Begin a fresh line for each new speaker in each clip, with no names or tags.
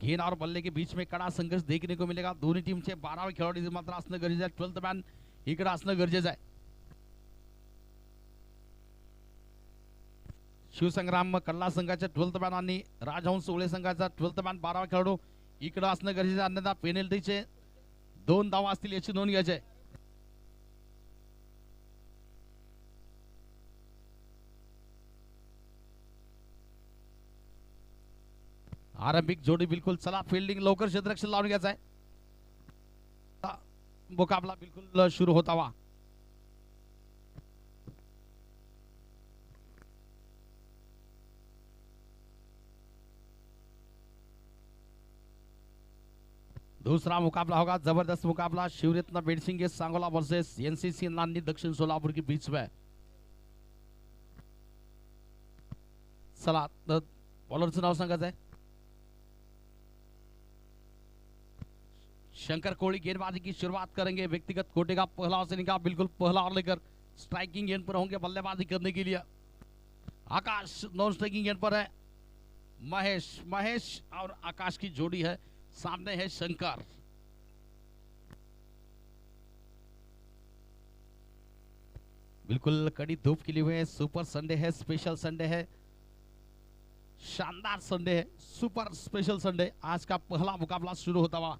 घेन और बल्ले के बीच में कड़ा संघर्ष देखने को मिलेगा. दोन्ही टीमचे 12 खेळाडू मात्र असणं गरजेचं आहे. 12th मॅन इकडे असणं गरजेचं आहे. शिवसंग्राम कल्ला संघाच्या 12th मॅन आणि राजहंस उळे संघाचा 12th मॅन 12 खेळाडू इकडे असणं गरजेचं आहे. अन्यथा पेनल्टीचे 2 धावा असतील याची नोंद घ्यायची आहे. आरंभिक जोडी बिलकुल. चला फिल्डिंग लवकर क्षेत्ररक्षण लावून घ्यायचं आहे. मुकाबला बिलकुल सुरू होता हुआ. दूसरा मुकाबला होगा जबरदस्त मुकाबला. शिवरत्न बेडसिंगे सांगोला वर्सेस एनसीसी नानी दक्षिण सोलापुर के बीच में. चला बॉलरचं नाव सांगायचं आहे. शंकर कोहली गेंदबाजी की शुरुआत करेंगे. व्यक्तिगत कोटे का पहला अवसर निकाल. बिल्कुल पहला और लेकर स्ट्राइकिंग एंड पर होंगे बल्लेबाजी करने के लिए. आकाश नॉन स्ट्राइकिंग एंड पर है. महेश और आकाश की जोड़ी है. सामने है शंकर. बिल्कुल कड़ी धूप खिली हुई है. सुपर संडे है, स्पेशल संडे है, शानदार संडे है, सुपर स्पेशल संडे. आज का पहला मुकाबला शुरू होता हुआ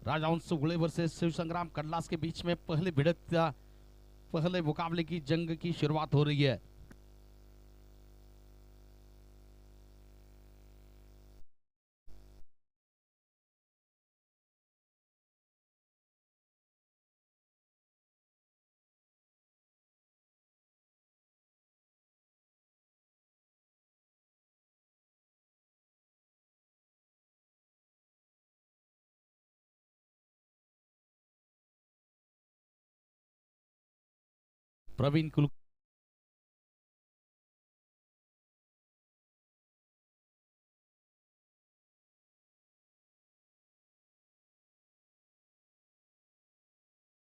राजहंस उळे वर्सेस शिव संग्राम कटलास के बीच में पहले भिड़ंत, पहले मुकाबले की जंग की शुरुआत हो रही है. प्रवीण कुल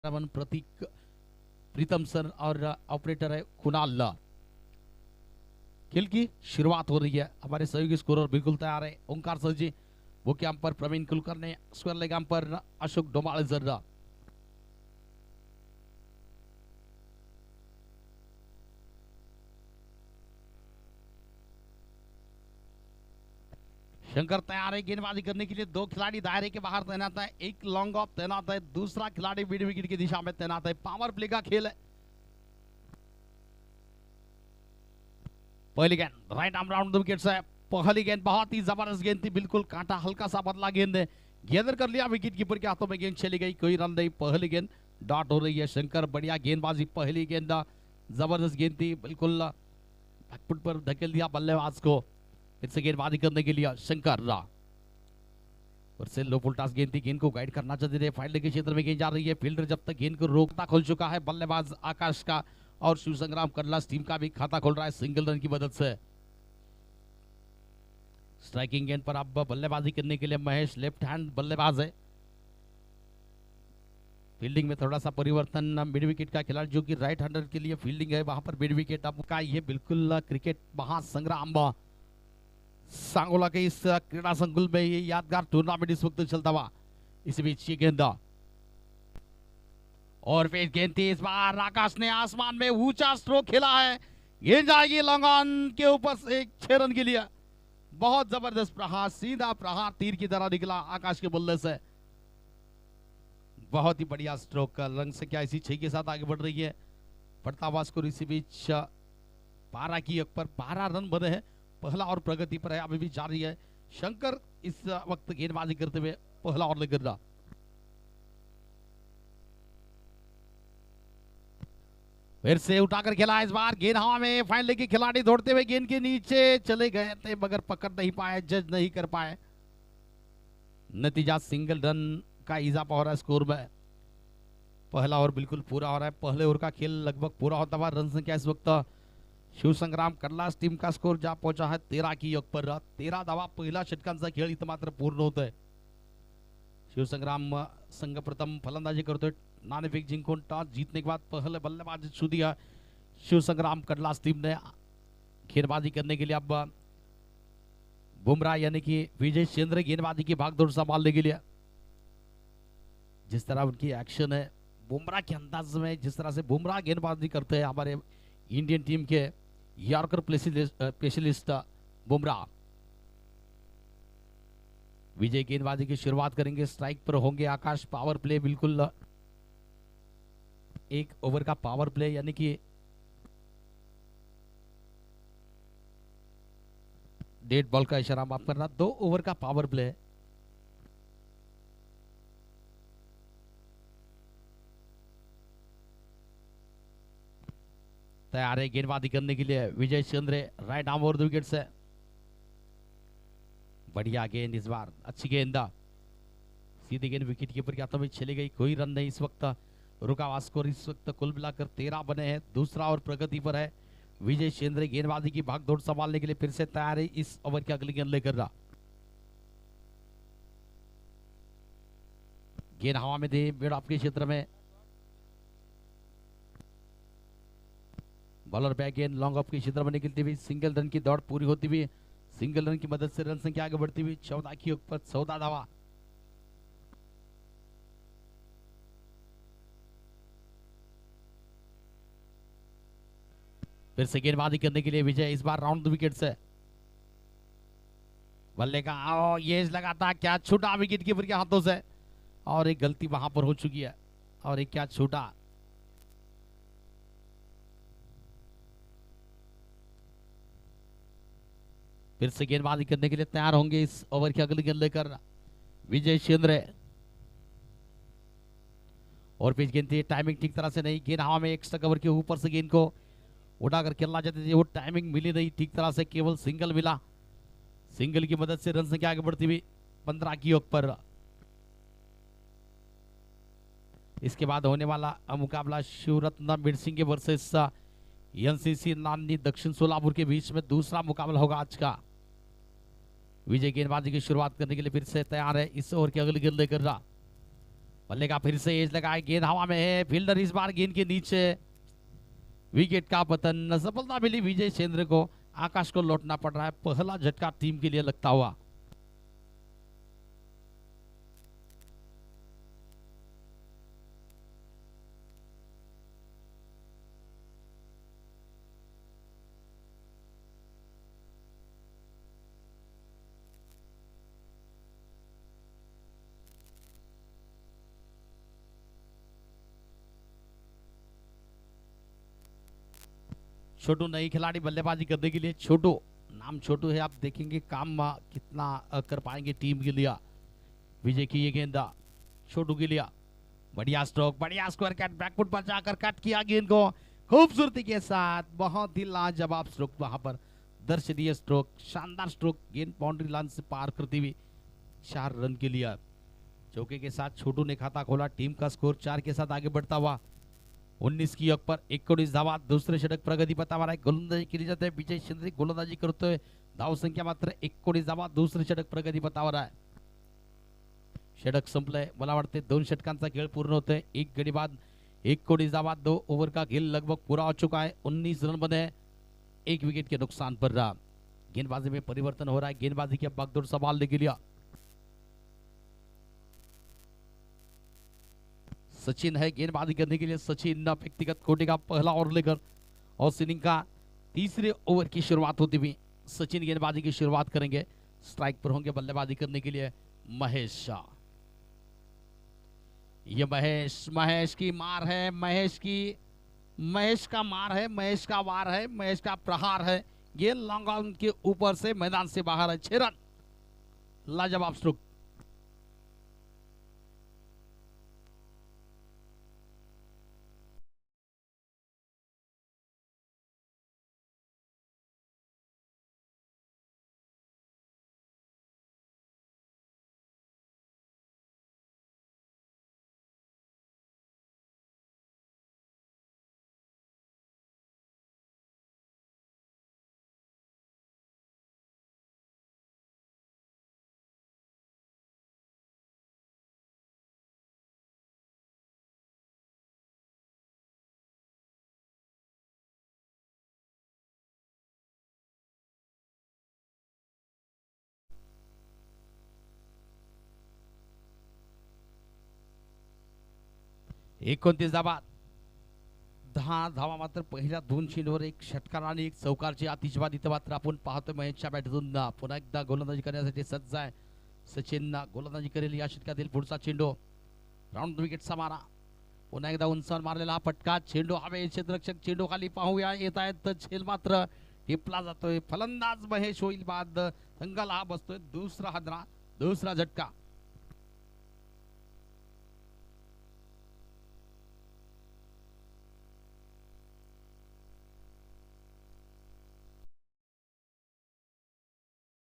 प्रतीक प्रीतम सर और ऑपरेटर है कुणाल. खेल की शुरुआत हो रही है. हमारे सहयोगी स्कोरर बिल्कुल तैयार है. ओंकार सर जी, मुख्य umpire Praveen Kulkarni, square leg umpire Ashok Domale sir. Shankar तैयार है गेंदबाजी करने के लिए. 2 खिलाड़ी दायरे के बाहर तैनात है. एक लॉन्ग ऑफ तैनात है. दूसरा खिलाड़ी मिड विकेट की दिशा में तैनात है. पावर प्ले का खेल है. पहली गेंद राइट आर्म राउंड विकेट से. पहली गेंद बहुत ही जबरदस्त गेंद थी. बिल्कुल कांटा हल्का सा बदला गेंद है. गेंदर कर लिया. विकेट कीपर के हाथों में गेंद चली गई. कोई रन नहीं. पहली गेंद डॉट हो रही है. शंकर बढ़िया गेंदबाजी. पहली गेंद जबरदस्त गेंद थी. बिल्कुल बैकफुट पर धकेल दिया बल्लेबाज को. फिर से गेंदबाजी करने के लिए शंकर और से लो फुल टॉस गेंद थी. गेंद को गाइड करना चाहते थे. फाइल्डर के क्षेत्र में गेंद जा रही है. फील्डर जब तक गेंद को रोकता खोल चुका है. बल्लेबाज आकाश का और शिव संग्राम कटलास टीम का भी खाता खोल रहा है सिंगल रन की मदद से. स्ट्राइकिंग गेंद पर अब बल्लेबाजी करने के लिए महेश लेफ्ट हैंड बल्लेबाज है. फील्डिंग में थोड़ा सा परिवर्तन. मिड विकेट का खिलाड़ी जो कि राइट हैंडर के लिए फील्डिंग है, वहां पर मिड विकेट अब का ये बिल्कुल क्रिकेट महासंग्राम सांगोला के इस क्रीड़ा संकुल में ये यादगार टूर्नामेंट इस वक्त चलता हुआ. इस बीच ये गेंद और फिर गेंद थी. इस बार आकाश ने आसमान में ऊंचा स्ट्रोक खेला है. गेंद जाएगी लॉन्ग ऑन के ऊपर से 6 रन के लिए. बहुत जबरदस्त प्रहार, सीधा प्रहार तीर की तरह निकला आकाश के बल्ले से. बहुत ही बढ़िया स्ट्रोक. रंग से क्या इसी 6 के साथ आगे बढ़ रही है बढ़ता हुआ स्कोर. इसी बीच 12 की अक पर 12 रन बने हैं. पहला और प्रगति पर है, अभी भी जारी है. शंकर इस वक्त गेंदबाजी करते हुए पहला और लेकर रहा. फिर से उठाकर खेला. इस बार गेंद हवा में. फाइनल के खिलाड़ी दौड़ते हुए गेंद के नीचे चले गए थे मगर पकड़ नहीं पाए, जज नहीं कर पाए. नतीजा सिंगल रन का इजाफा हो रहा है स्कोर में. पहला ओवर बिल्कुल पूरा हो रहा है. पहले ओवर का खेल लगभग पूरा होता हुआ. रन संख्या इस वक्त शिव संग्राम कटलास टीम का स्कोर जा पहुंचा है 13 की योग पर. 13 धावा. पहिला षटकांचा खेळ इथं मात्र पूर्ण होतोय. शिव संग्राम संघ प्रथम फलंदाजी करतोय. नाणेफेक जिंकून टॉस जीतने के बाद पहले बल्लेबाजी छू दिया शिव संग्राम कटलास टीम ने. गेंदबाजी करने के लिए अब बुमराह यानी कि विजय चंद्र गेंदबाजी की भागदौड़ संभालने के लिए, जिस तरह उनकी एक्शन है, बुमराह के अंदाज में जिस तरह से बुमराह गेंदबाजी करते हैं हमारे इंडियन टीम के यॉर्कर स्पेशलिस्ट बुमराह। विजय गेंदबाजी की शुरुआत करेंगे, स्ट्राइक पर होंगे आकाश। पावर प्ले बिल्कुल एक ओवर का पावर प्ले, यानी कि 1.5 बॉल का इशारा माफ करना, 2 ओवर का पावर प्ले। तैयार है गेंदबाजी करने के लिए Vijay Chandra, right arm over the wicket से। बढ़िया गेंद इस बार, अच्छी गेंद, सीधी गेंद विकेट कीपर के हाथों में चली गई। कोई रन नहीं इस वक्त, रुका हुआ स्कोर इस वक्त कुल मिलाकर 13 बने हैं। दूसरा ओवर प्रगति पर है। विजय चंद्र गेंदबाजी की भागदौड़ संभालने के लिए फिर से तैयार है, इस ओवर की अगली गेंद लेकर रहा। गेंद हवा में दे मिड ऑफ के क्षेत्र में, बॉलर बैक गेंद लॉन्ग ऑफ के क्षेत्र में निकलती हुई, सिंगल रन की दौड़ पूरी होती हुई, सिंगल रन की मदद से रन संख्या आगे बढ़ती हुई 14 की ऊपर 14 धावा। फिर से गेंदबाजी करने के लिए विजय, इस बार राउंड द विकेट से। बल्ले का ये लगा था, क्या छूटा विकेट कीपर के हाथों से, और एक गलती वहां पर हो चुकी है, और एक क्या छूटा। फिर से गेंदबाजी करने के लिए तैयार होंगे इस ओवर की अगली गेंद लेकर विजय चंद्र, और पिच गेंद थी, टाइमिंग ठीक तरह से नहीं, गेंद हवा में एक्स्ट्रा कवर के ऊपर से गेंद को उड़ाकर खेलना चाहते थे, वो टाइमिंग मिली नहीं ठीक तरह से, केवल सिंगल मिला। सिंगल की मदद से रन संख्या आगे बढ़ती हुई 15 की ऊपर। इसके बाद होने वाला मुकाबला शिवरत्न मिडसिंह के वर्सेस एनसीसी नानी दक्षिण सोलापुर के बीच में दूसरा मुकाबला होगा आज का। विजय गेंदबाजी की शुरुआत करने के लिए फिर से तैयार है, इस ओवर की अगली गेंद लेकर रहा। बल्ले का फिर से एज लगाए, गेंद हवा में है, फील्डर इस बार गेंद के नीचे, विकेट का पतन। सफलता मिली विजय चंद्र को, आकाश को लौटना पड़ रहा है, पहला झटका टीम के लिए लगता हुआ। छोटू नई खिलाड़ी बल्लेबाजी करने के लिए, छोटू नाम छोटू है, आप देखेंगे काम कितना कर पाएंगे टीम के लिए। विजय की ये गेंद छोटू के लिए, बढ़िया स्ट्रोक, बढ़िया स्क्वायर कट, बैकफुट पर जाकर कट किया गेंद को खूबसूरती के साथ, बहुत ही लाजवाब स्ट्रोक वहां पर दर्शनीय स्ट्रोक, शानदार स्ट्रोक, गेंद बाउंड्री लाइन से पार करती हुई 4 रन के लिए। चौके के साथ छोटू ने खाता खोला, टीम का स्कोर 4 के साथ आगे बढ़ता हुआ 19 की अंक पर 19 धावा। दूसरे षटक प्रगती पथावर आहे, गोलंदाजी केली जाते, विजय चंद्र गोलंदाजी करतोय, धाव संख्या मात्र 19 धावा। दुसरे षटक प्रगती पथावर आहे, षटक संपलंय, मला वाटते 2 षटकांचा खेळ पूर्ण होतोय। एक गडी बाद 19 धावा, 2 ओवर का खेल लगभग पूरा हो चुका है। 19 रन बने, 1 विकेट के नुकसान पर रहा। गेंदबाजी में परिवर्तन हो रहा है, गेंदबाजी की भागदौड़ संभालने के लिए सचिन है, गेंदबाजी करने के लिए सचिन व्यक्तिगत कोटे का पहला ओवर लेकर, और इनिंग का तीसरे ओवर की शुरुआत होती हुई सचिन गेंदबाजी की शुरुआत करेंगे। स्ट्राइक पर होंगे बल्लेबाजी करने के लिए महेश शाह। ये महेश की मार है, महेश का मार है, महेश का वार है, महेश का प्रहार है, गेंद लॉन्ग ऑन के ऊपर से मैदान से बाहर है। 6 रन, लाजवाब स्ट्रोक। 29 धावा, 10 धावा मात्र पहिल्या 2 चेंडूवर, एक षटकार आणि एक चौकारची आतिषबाजी इथं मात्र आपण पाहतोय. महेशच्या बॅटमधून पुन्हा एकदा गोलंदाजी करण्यासाठी सज्ज आहे सचिन. गोलंदाजी करेल या षटकातील. पुढचा चेंडू राऊंड विकेटचा मारा, पुन्हा एकदा उंचावर मारलेला हा फटका. चेंडू हवे, क्षेत्ररक्षक चेंडू खाली पाहूया, येत आहेत झेल मात्र टिपला जातोय. फलंदाज महेश होईल बाद, संघाला हा बसतोय दुसरा हादरा, दुसरा झटका.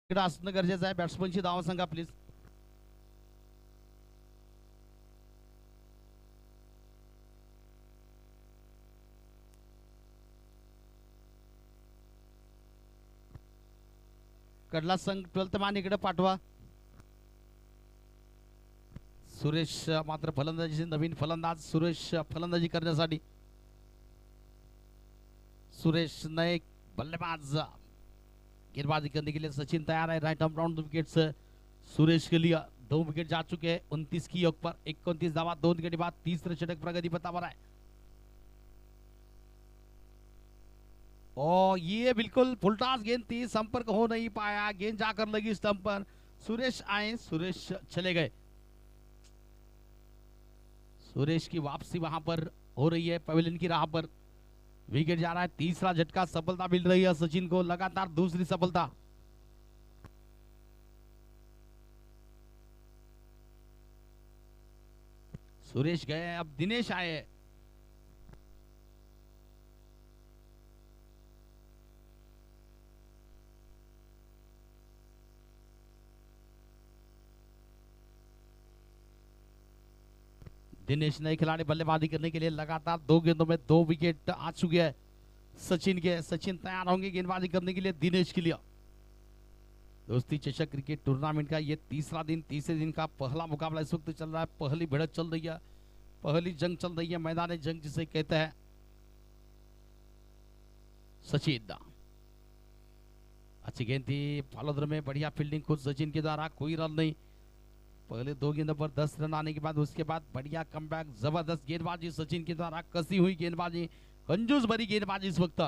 इकडे असणं गरजेचं आहे. बॅट्समनची धावा सांगा प्लीज. कडला संघ 12th मान इकडे पाठवा. सुरेश मात्र फलंदाजीचे नवीन फलंदाज. सुरेश फलंदाजी करण्यासाठी. सुरेश नाईक बल्लेबाज, गेंदबाजी करने के लिए सचिन तैयार है. Right arm round wickets Suresh के लिए 2 विकेट जा चुके हैं 29 की योग पर. 29 धावा 2 विकेट के बाद तीसरे षटक प्रगति बता रहा है. और ये बिल्कुल फुलटास गेंद थी, संपर्क हो नहीं पाया, गेंद जाकर लगी स्टंप पर. सुरेश आए, सुरेश चले गए. सुरेश की वापसी वहां पर हो रही है पवेलियन की राह पर. विकेट जा रहा है. तीसरा झटका, सफलता मिल रही है सचिन को, लगातार दूसरी सफलता. सुरेश गए, अब दिनेश आए. दिनेश नए खिलाड़ी बल्लेबाजी करने के लिए. लगातार 2 गेंदों में 2 विकेट आ चुके हैं सचिन के. सचिन तैयार होंगे गेंदबाजी करने के लिए दिनेश के लिए. दोस्ती चषक क्रिकेट टूर्नामेंट का ये तीसरा दिन, तीसरे दिन का पहला मुकाबला इस वक्त चल रहा है. पहली भिड़त चल रही है, पहली जंग चल रही है, मैदान जंग जिसे कहते हैं. सचिन अच्छी गेंद थी, फॉलोदर में बढ़िया फील्डिंग खुद सचिन के द्वारा, कोई रन नहीं. पहले 2 गेंदों पर 10 रन आने के बाद उसके बाद बढ़िया कमबैक, जबरदस्त गेंदबाजी सचिन के द्वारा, कसी हुई गेंदबाजी, कंजूस भरी गेंदबाजी इस वक्त.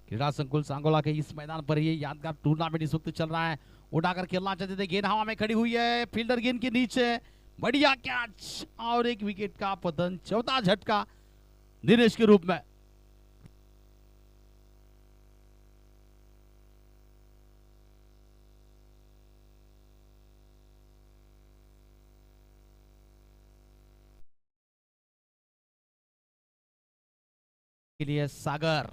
क्रीड़ा संकुल सांगोला के इस मैदान पर ये यादगार टूर्नामेंट इस वक्त चल रहा है. उठाकर खेलना चाहते थे, गेंद हवा में खड़ी हुई है, फील्डर गेंद के नीचे, बढ़िया कैच और एक विकेट का पतन. चौथा झटका दिनेश के रूप में. के लिए सागर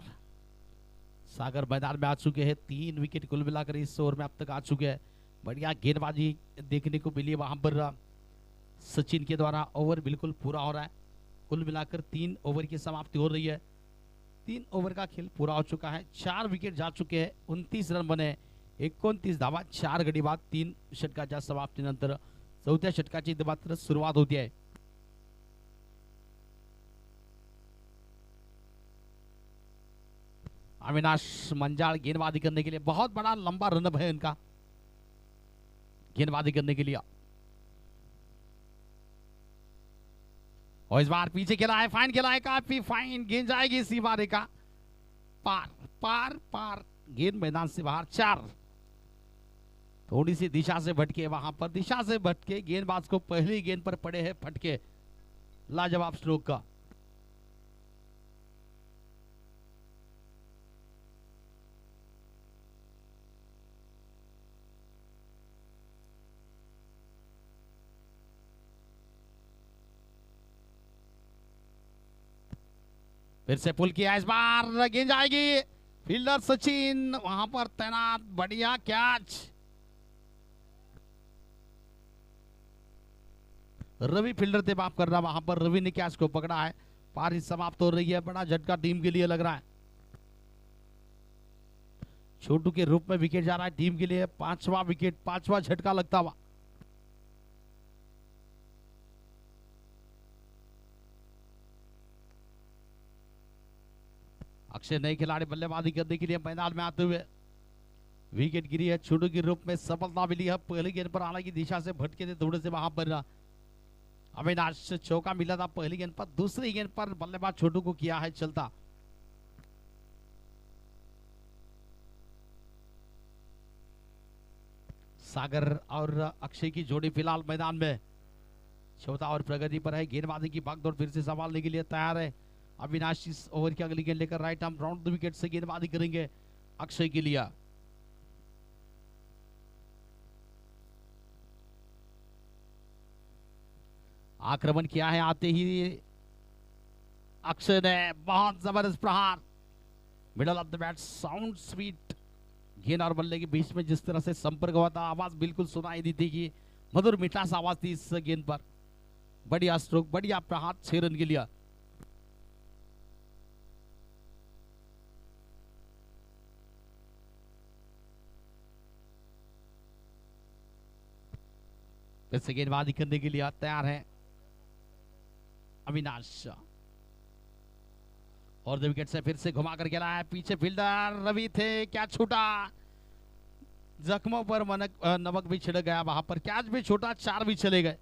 मैदान में आ चुके हैं. 3 विकेट कुल मिलाकर इस ओवर में अब तक आ चुके हैं. बढ़िया गेंदबाजी देखने को मिली वहां पर सचिन के द्वारा. ओवर बिल्कुल पूरा हो रहा है. कुल मिलाकर 3 ओवर की समाप्ति हो रही है. 3 ओवर का खेल पूरा हो चुका है. 4 विकेट जा चुके हैं, 29 रन बने, 29 धावा, 4 गडी बाद. 3 षटकाच्या समाप्तीनंतर 4थ्या षटकाची मात्र सुरुवात होती आहे. अविनाश मंजाल गेंदबाजी करने के लिए. बहुत बड़ा लंबा रनअप है इनका गेंदबाजी करने के लिए. और इस बार पीछे खेला है, फाइन खेला है, काफी फाइन गेंद जाएगी सीमा रेखा पार पार पार. गेंद मैदान से बाहर. 4 थोड़ी सी दिशा से भटके, वहां पर दिशा से भटके गेंदबाज को पहली गेंद पर पड़े हैं फटके. लाजवाब स्ट्रोक का. फिर से पुल किया, इस बार गेंद जाएगी. फील्डर सचिन वहां पर तैनात. बढ़िया कैच. रवि फील्डर थे, माफ करना, वहां पर रवि ने कैच को पकड़ा है. पारी समाप्त हो रही है. बड़ा झटका टीम के लिए लग रहा है. छोटू के रूप में विकेट जा रहा है टीम के लिए. 5वां विकेट, 5वां झटका लगता हुआ. अक्षय नए खिलाड़ी बल्लेबाजी करने के लिए मैदान में आते हुए. विकेट गिरी है, छोटू के रूप में सफलता मिली है. पहली गेंद पर हालांकि दिशा से भटके थे थोड़े से वहां पर. अविनाश चौका मिला था पहली गेंद पर, दूसरी गेंद पर बल्लेबाज छोटू को किया है चलता। सागर और अक्षय की जोड़ी फिलहाल मैदान में चौथा और प्रगति पर है। गेंदबाजी की भागदौड़ फिर से संभालने के लिए तैयार है अविनाश। इस ओवर की अगली गेंद लेकर right arm round the wicket से गेंदबाजी करेंगे अक्षय के लिए। आक्रमण किया है आते ही अक्षय ने, बहुत जबरदस्त प्रहार, middle of the bat, sound sweet. गेंद और बल्ले के बीच में जिस तरह से संपर्क हुआ था, आवाज बिल्कुल सुनाई दी थी कि मधुर मिठास आवाज थी इस गेंद पर। बढ़िया स्ट्रोक, बढ़िया प्रहार 6 रन के लिए। फिर से गेंदबाजी करने के लिए तैयार है अविनाश। और द विकेट से फिर से घुमा कर खेला है, पीछे फील्डर रवि थे, क्या छूटा, जख्मों पर नमक भी छिड़क गया वहां पर, कैच भी छोटा, 4 भी चले गए।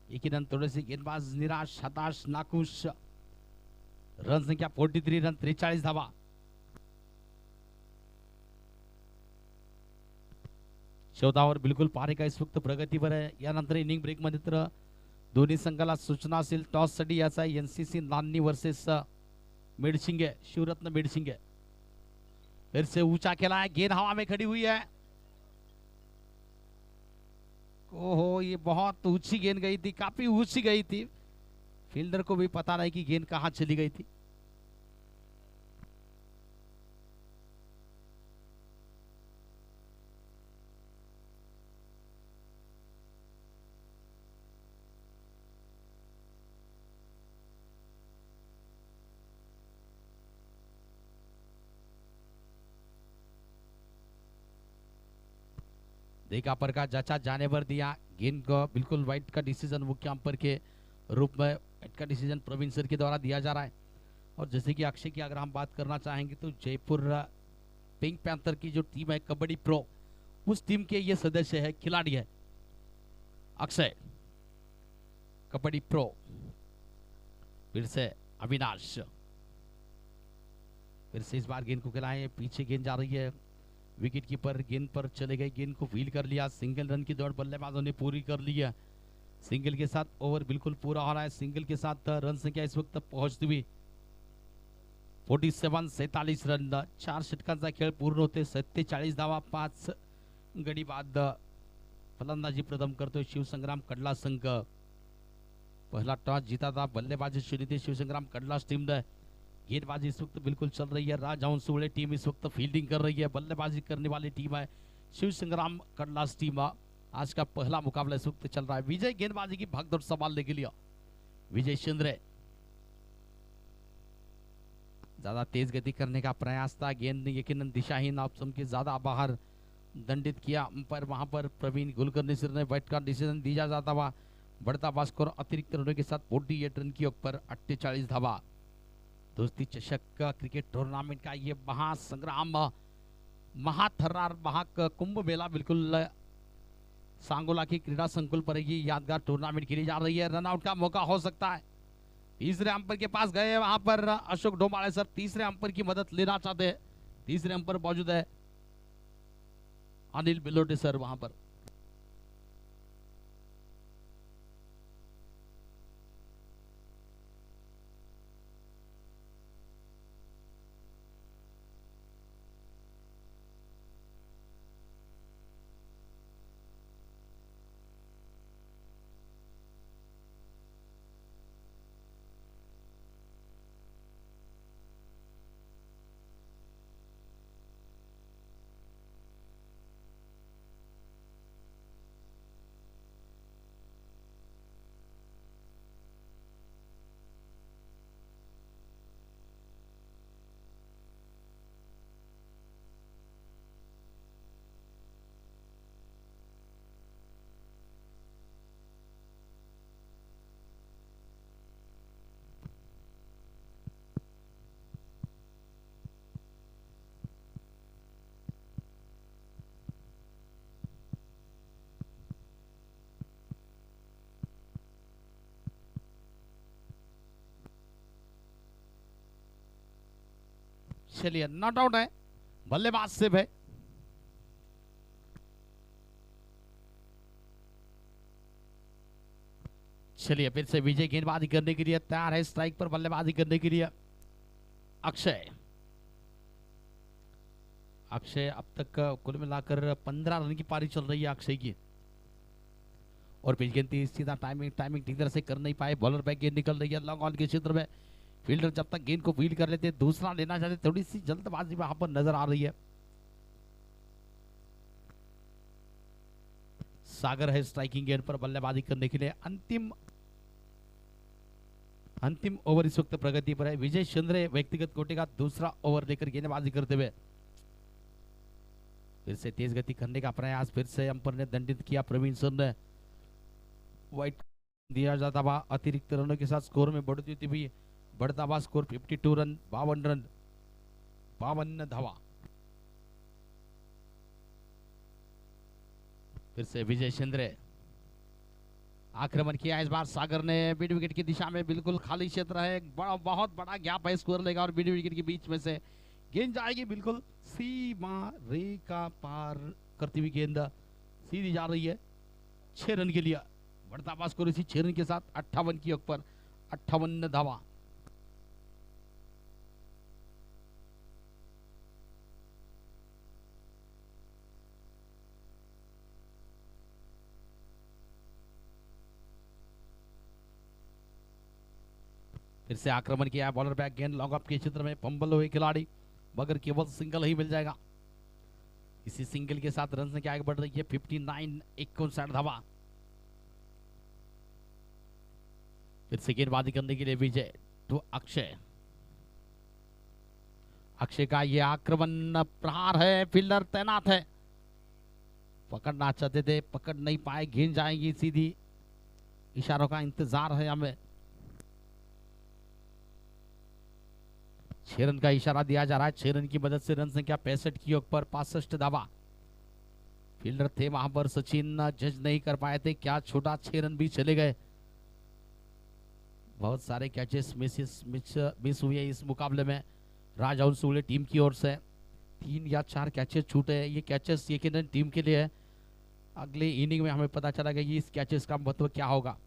एक ही रन थोड़े से गेंदबाज निराश, हताश, नाखुश। रन संख्या 43 रन, 43 धावा। चौथा ओव्हर बिलकुल पारी का इस वक्त प्रगतीवर आहे। यानंतर इनिंग ब्रेक मध्ये तर दोन्ही संघाला सूचना असेल टॉस साठी याचा एनसीसी नान्नी वर्सेस मेडसिंगे, शिवरत्न मेडसिंगे। फिर से ऊंचा खेला है, गेंद हवा में खड़ी हुई है। ओहो, ये बहुत ऊंची गेंद गई थी, काफी ऊंची गई थी, फील्डर को भी पता नहीं कि गेंद कहां चली गई थी। देखा पर का जचा जाने पर दिया, गेंद को बिल्कुल वाइट का डिसीजन मुख्य अंपायर के रूप में वाइट का डिसीजन प्रवीण सर के द्वारा दिया जा रहा है। और जैसे कि अक्षय की अगर हम बात करना चाहेंगे तो जयपुर पिंक पैंथर की जो टीम है कबड्डी प्रो, उस टीम के ये सदस्य है, खिलाड़ी है अक्षय, कबड्डी प्रो। फिर से अविनाश, फिर से इस बार गेंद को खिलाए, पीछे गेंद जा रही है, विकेट कीपर गेंद पर चले गए, गेंद को फील कर लिया। सिंगल रन की दौड़ बल्लेबाजों ने पूरी कर ली है। सिंगल के साथ ओवर बिल्कुल पूरा हो रहा है। सिंगल के साथ रन संख्या इस वक्त पहुंचती हुई 47 रन। 4 षटकांचा खेळ पूर्ण होते, 47 धावा, 5 गडी बाद फलंदाजी प्रथम करतोय शिवसंग्राम कडला संघ। पहला टॉस जीता था, बल्लेबाजी शुरू थी शिवसंग्राम कडला टीम ने। गेंदबाजी इस वक्त बिल्कुल चल रही है, राजहंस वाली टीम इस वक्त फील्डिंग कर रही है, बल्लेबाजी करने वाली टीम है शिव संग्राम कडलास टीम। आज का पहला मुकाबला इस वक्त चल रहा है। विजय गेंदबाजी की भागदौड़ संभालने के लिए विजय चंद्र, ज्यादा तेज गति करने का प्रयास था, गेंद यकीनन दिशाहीन ऑप्शन के ज्यादा बाहर दंडित किया अंपायर वहां पर प्रवीण कुलकर्णी सर ने वाइट का डिसीजन दिया जाता हुआ। बढ़ता हुआ स्कोर अतिरिक्त रनों के साथ 48 रन की ऊपर 48 धावा। दोस्ती चषक क्रिकेट टूर्नामेंट का ये महासंग्राम, महाथर्रार महाकुंभ मेला बिल्कुल सांगोला की क्रीड़ा संकुल पर ये यादगार टूर्नामेंट खेली जा रही है। रनआउट का मौका हो सकता है। तीसरे अंपायर के पास गए वहां पर अशोक डोमाळे सर, तीसरे अंपायर की मदद लेना चाहते हैं। तीसरे अंपायर मौजूद है अनिल बिलोटे सर वहां पर। चलिए नॉट आउट है, बल्लेबाज सिर्फ है। चलिए फिर से विजय गेंदबाजी करने के लिए तैयार है, स्ट्राइक पर बल्लेबाजी करने के लिए अक्षय। अक्षय अब तक कुल मिलाकर 15 रन की पारी चल रही है अक्षय की। और पिच गेंद थी सीधा, टाइमिंग टाइमिंग ठीक तरह से कर नहीं पाए। बॉलर बैक गेंद निकल रही है लॉन्ग ऑन के क्षेत्र में। फील्डर जब तक गेंद को फील्ड कर लेते, दूसरा लेना चाहते, थोड़ी सी जल्दबाजी वहां पर नजर आ रही है। सागर है स्ट्राइकिंग गेंद पर बल्लेबाजी करने के लिए। अंतिम ओवर इस वक्त प्रगति पर है। विजय चंद्र व्यक्तिगत कोटि का दूसरा ओवर लेकर गेंदबाजी करते हुए फिर से तेज गति करने का प्रयास, फिर से अंपायर ने दंडित किया। प्रवीण सर ने व्हाइट दिया जाता हुआ अतिरिक्त रनों के साथ स्कोर में बढ़ती हुई बढ़ता हुआ स्कोर 52 रन, 52 रन, 52 धावा। फिर से विजय चंद्र आक्रमण किया इस बार सागर ने मिड विकेट की दिशा में। बिल्कुल खाली क्षेत्र है, बहुत बड़ा गैप है, स्कोर लेगा और मिड विकेट के बीच में से गेंद जाएगी बिल्कुल सीमा रेखा पार करती हुई गेंद सीधी जा रही है 6 रन के लिए। बढ़ता हुआ स्कोर इसी 6 रन के साथ 58 की ऊपर 58 धावा। फिर से आक्रमण किया, बॉलर बैक गेंद लॉन्ग ऑफ के क्षेत्र में, पंबल हुए खिलाड़ी, मगर केवल सिंगल ही मिल जाएगा। इसी सिंगल के साथ रन संख्या आगे बढ़ रही है 59, 59 धावा। फिर से गेंदबाजी करने के लिए विजय तो अक्षय। अक्षय का ये आक्रमण प्रहार है, फील्डर तैनात है, पकड़ना चाहते थे, पकड़ नहीं पाए, गेंद जाएंगी सीधी। इशारों का इंतजार है हमें। 6 रन का इशारा दिया जा रहा है। 6 रन की मदद से रन संख्या 65 की ऊपर 65 दावा। फील्डर थे वहां पर, सचिन जज नहीं कर पाए थे, क्या छोटा 6 रन भी चले गए। बहुत सारे कैचेस मिस हुए इस मुकाबले में। राजहंस सूले टीम की ओर से 3 या 4 कैचेस छूटे। ये कैचेस यकीनन टीम के लिए है। अगले इनिंग में हमें पता चला कि इस कैचेस का महत्व क्या होगा।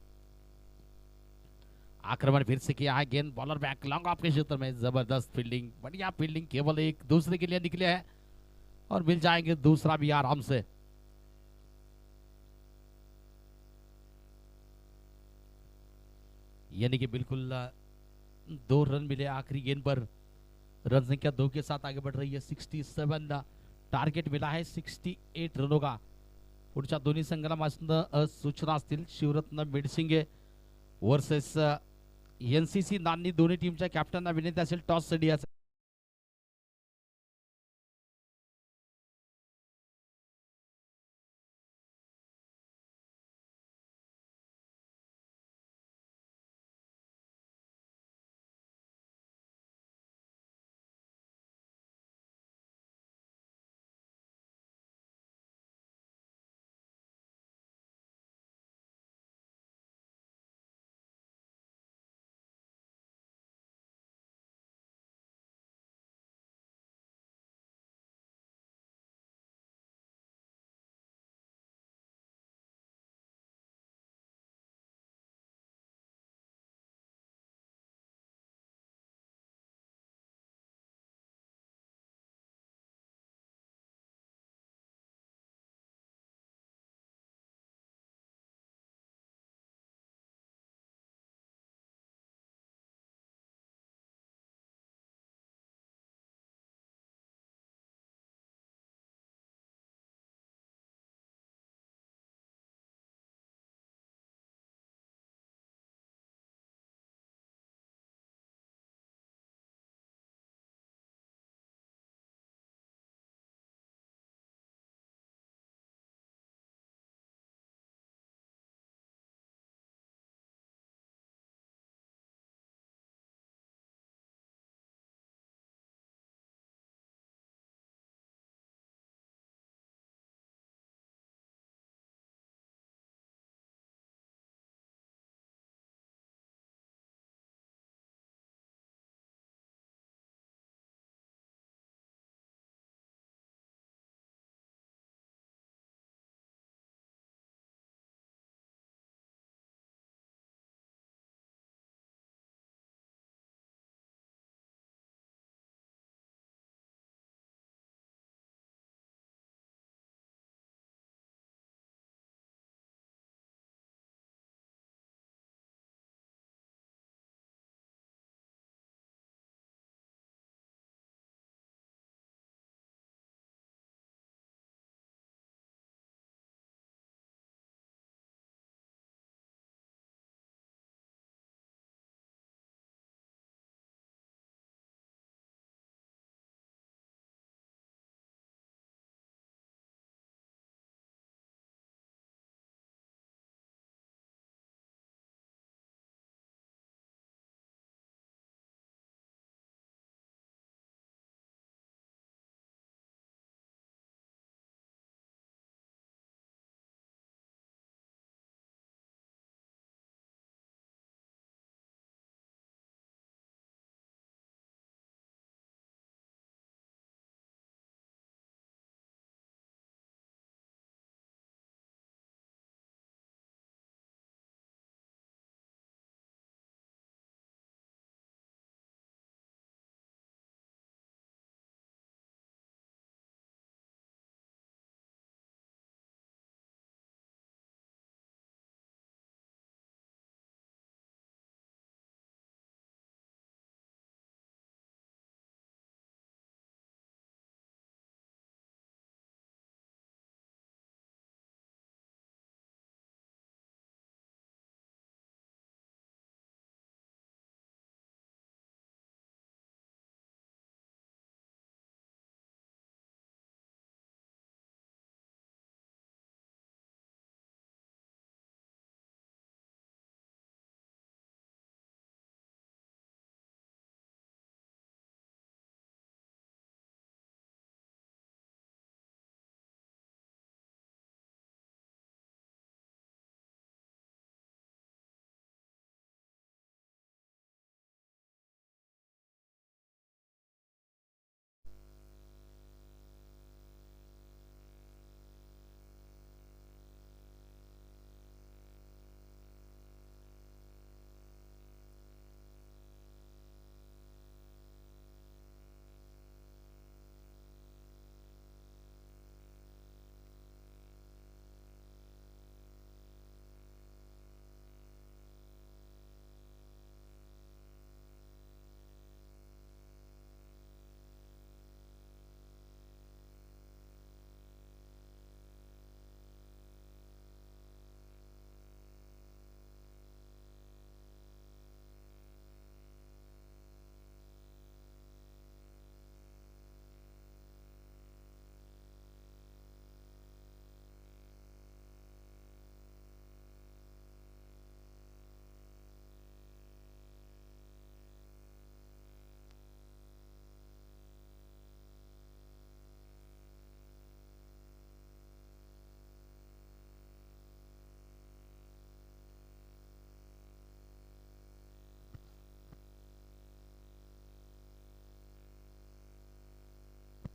आक्रमण फिर से किया है, गेंद बॉलर बैक लॉन्ग ऑफ के क्षेत्र में, जबरदस्त फील्डिंग, बढ़िया फील्डिंग, केवल एक दूसरे के लिए निकले हैं और मिल जाएंगे दूसरा भी आराम से। यानी कि बिल्कुल 2 रन मिले आखिरी गेंद पर। रन संख्या 2 के साथ आगे बढ़ रही है 67। टार्गेट मिला है 68 रनों का। पुढच्या दोन्ही संघाला सूचना असतील, शिवरत्न मिडसिंगे वर्सेस एनसीसी नांनी दोन्ही टीमच्या कॅप्टनना विनंती असेल टॉस साठी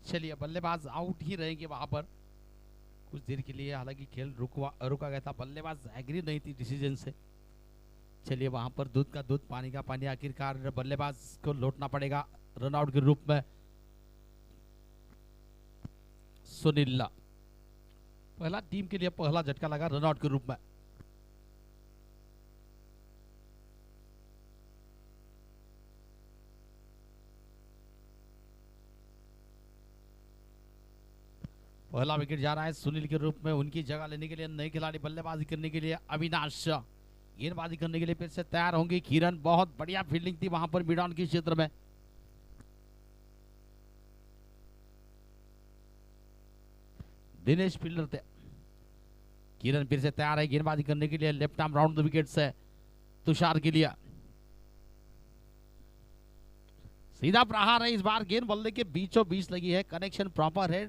चलिए बल्लेबाज आउट ही रहेंगे वहां पर कुछ देर के लिए, हालांकि खेल रुका गया था, बल्लेबाज एग्री नहीं थी डिसीजन से। चलिए वहां पर दूध का दूध पानी का पानी, आखिरकार बल्लेबाज को लौटना पड़ेगा रनआउट के रूप में। सुनील पहला टीम के लिए पहला झटका लगा रनआउट के रूप में। पहला विकेट जा रहा है सुनील के रूप में, उनकी जगह लेने के लिए नए खिलाड़ी बल्लेबाजी करने के लिए अविनाश गेंदबाजी करने के लिए फिर से तैयार होंगे। किरण बहुत बढ़िया फील्डिंग थी वहां पर मिड ऑन के क्षेत्र में। दिनेश फील्डर थे। किरण फिर से तैयार है गेंदबाजी करने के लिए left arm round the wicket से तुषार के लिए। सीधा प्रहार है इस बार, गेंद बल्ले के बीचों बीच लगी है, कनेक्शन प्रॉपर है,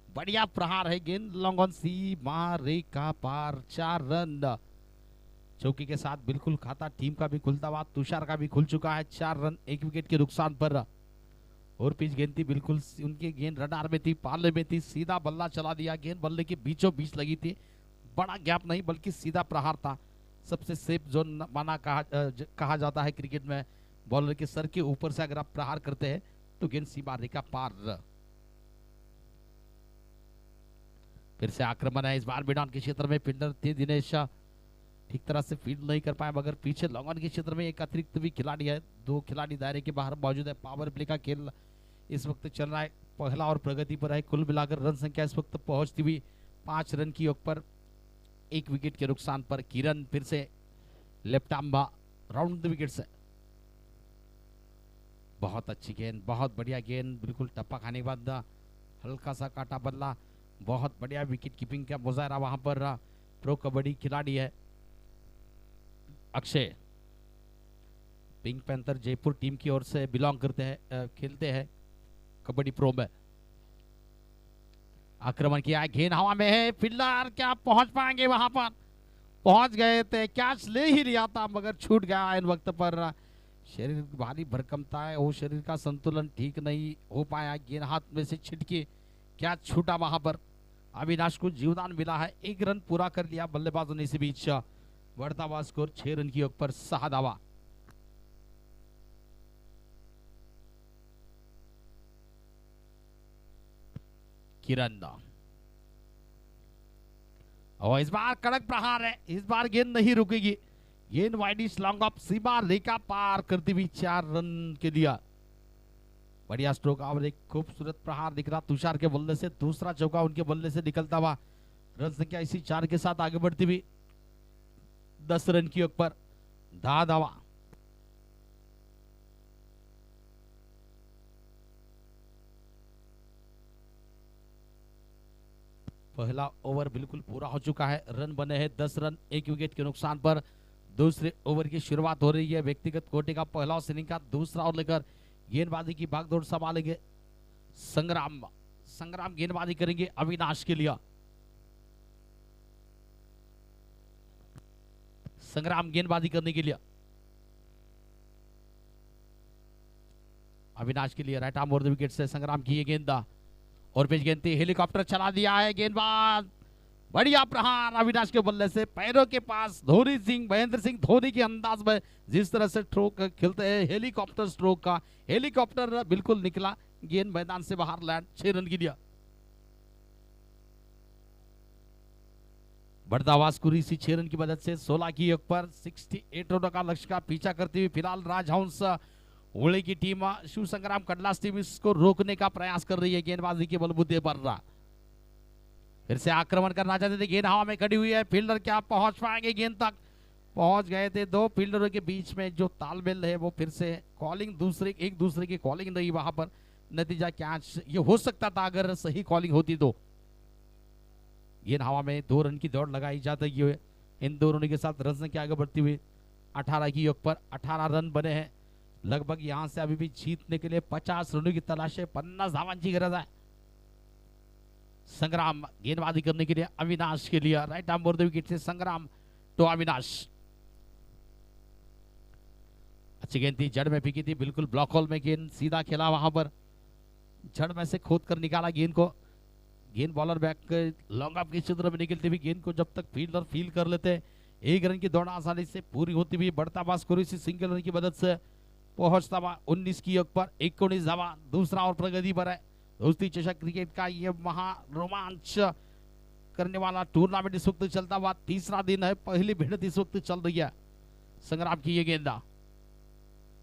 बढ़िया प्रहार है, गेंद लॉन्ग ऑन सीमा रेखा पार। 4 रन चौकी के साथ बिल्कुल खाता टीम का भी खुलता हुआ, तुषार का भी खुल चुका है। 4 रन 1 विकेट के नुकसान पर। और पिच गेंद थी बिल्कुल, उनकी गेंद रडार में थी, पाले में थी, सीधा बल्ला चला दिया, गेंद बल्ले के बीचों बीच लगी थी, बड़ा गैप नहीं बल्कि सीधा प्रहार था। सबसे सेफ जोन माना कहा जाता है क्रिकेट में, बॉलर के सर के ऊपर से अगर आप प्रहार करते हैं तो गेंद सीमा रेखा पार। फिर से आक्रमण है इस बार मिड ऑन के क्षेत्र में, फील्डर थे दिनेश, ठीक तरह से फील्ड नहीं कर पाए, मगर पीछे लॉन्ग ऑन के क्षेत्र में एक अतिरिक्त भी खिलाड़ी है, 2 खिलाड़ी दायरे के बाहर मौजूद है। पावर प्ले का खेल इस वक्त चल रहा है, पहला और प्रगति पर है। कुल मिलाकर रन संख्या इस वक्त पहुंचती हुई 5 रन की योग पर, 1 विकेट के नुकसान पर। किरण फिर से left arm round the wicket से, बहुत अच्छी गेंद, बहुत बढ़िया गेंद, बिल्कुल टप्पा खाने के बाद हल्का सा काटा बल्ला, बहुत बढ़िया विकेट कीपिंग का मुजाहरा वहां पर। प्रो कबड्डी खिलाड़ी है Akshay, pink panther Jaipur team की ओर से बिलोंग करते हैं, खेलते हैं कबड्डी प्रो में। आक्रमण किया है, गेंद हवा में है, फील्डर क्या पहुंच पाएंगे वहां पर? पहुंच गए थे, कैच ले ही लिया था मगर छूट गया इन वक्त पर। शरीर भारी भरकम था, वो शरीर का संतुलन ठीक नहीं हो पाया, गेंद हाथ में से छिटकी, क्या छूटा वहां पर। अविनाश को जीवदान मिला है, 1 रन पूरा कर लिया बल्लेबाजों ने इसी बीच। बढ़ता हुआ स्कोर 6 रन की योग पर 6 दावा। किरण और इस बार कड़क प्रहार है, इस बार गेंद नहीं रुकेगी, गेंद वाइडिश लॉन्ग ऑफ सीमा रेखा पार करती हुई 4 रन के लिए। बढ़िया स्ट्रोक और एक खूबसूरत प्रहार दिख रहा तुषार के बल्ले से, दूसरा चौका उनके बल्ले से निकलता हुआ। रन संख्या इसी 4 के साथ आगे बढ़ती हुई 10 रन की योग पर 10 दावा। पहला ओवर बिल्कुल पूरा हो चुका है, रन बने हैं 10 रन 1 विकेट के नुकसान पर। दूसरे ओवर की शुरुआत हो रही है, व्यक्तिगत कोटे का पहला इनिंग का दूसरा ओवर लेकर गेंदबाजी की भागदौड़ संभालेंगे संग्राम गेंदबाजी करेंगे अविनाश के लिए। संग्राम गेंदबाजी करने के लिए अविनाश के लिए right arm over the wicket से संग्राम की गेंदा और पिच गेंद थी, हेलीकॉप्टर चला दिया है, गेंदबाज बढ़िया प्रहार अविनाश के बल्ले से, पैरों के पास धोनी सिंह, महेंद्र सिंह धोनी के अंदाज में जिस तरह से स्ट्रोक खेलते हैं, हेलीकॉप्टर स्ट्रोक का, हेलीकॉप्टर बिल्कुल निकला, गेंद मैदान से बाहर लैंड, 6 रन की दिया। बढ़ता हुआ स्कोर इसी 6 रन की मदद से 16 की योग पर 68 रनों का लक्ष्य का पीछा करते हुए फिलहाल राजहंस होली की टीम शिव संग्राम कडलास टीम इसको रोकने का प्रयास कर रही है गेंदबाजी के बलबूते पर। फिर से आक्रमण करना चाहते थे, गेंद हवा में खड़ी हुई है, फील्डर क्या पहुंच पाएंगे गेंद तक? पहुंच गए थे, 2 फील्डरों के बीच में जो तालमेल है वो फिर से कॉलिंग एक दूसरे की कॉलिंग रही वहां पर, नतीजा कैच ये हो सकता था अगर सही कॉलिंग होती तो। गेंद हवा में 2 रन की दौड़ लगाई जाती है, इन 2 रनों के साथ रन संख्या आगे बढ़ती हुई 18 की योग पर 18 रन बने हैं। लगभग यहां से अभी भी जीतने के लिए 50 रनों की तलाश है, 50 धावांची गरज है। संग्राम गेंदबाजी करने के लिए अविनाश के लिए right arm over the wicket से संग्राम तो अविनाश। अच्छी गेंद थी, जड़ में फेंकी थी, बिल्कुल ब्लॉक होल में गेंद सीधा खेला वहां पर, जड़ में से खोद कर निकाला गेंद को। गेंद बॉलर बैक लॉन्ग ऑफ के क्षेत्र में निकलती हुई गेंद को जब तक फील्डर फील कर लेते, एक रन की दौड़ आसानी से पूरी होती हुई बढ़ता हुआ स्कोर इसी सिंगल रन की मदद से पहुंचता हुआ 19 की योग पर 19 धावा। दूसरा और प्रगति पर है दोस्ती चषक क्रिकेट का ये महा रोमांच करने वाला टूर्नामेंट इस वक्त चलता हुआ तीसरा दिन है। पहली भिड़ंत इस वक्त चल रही है। संग्राम की ये गेंदा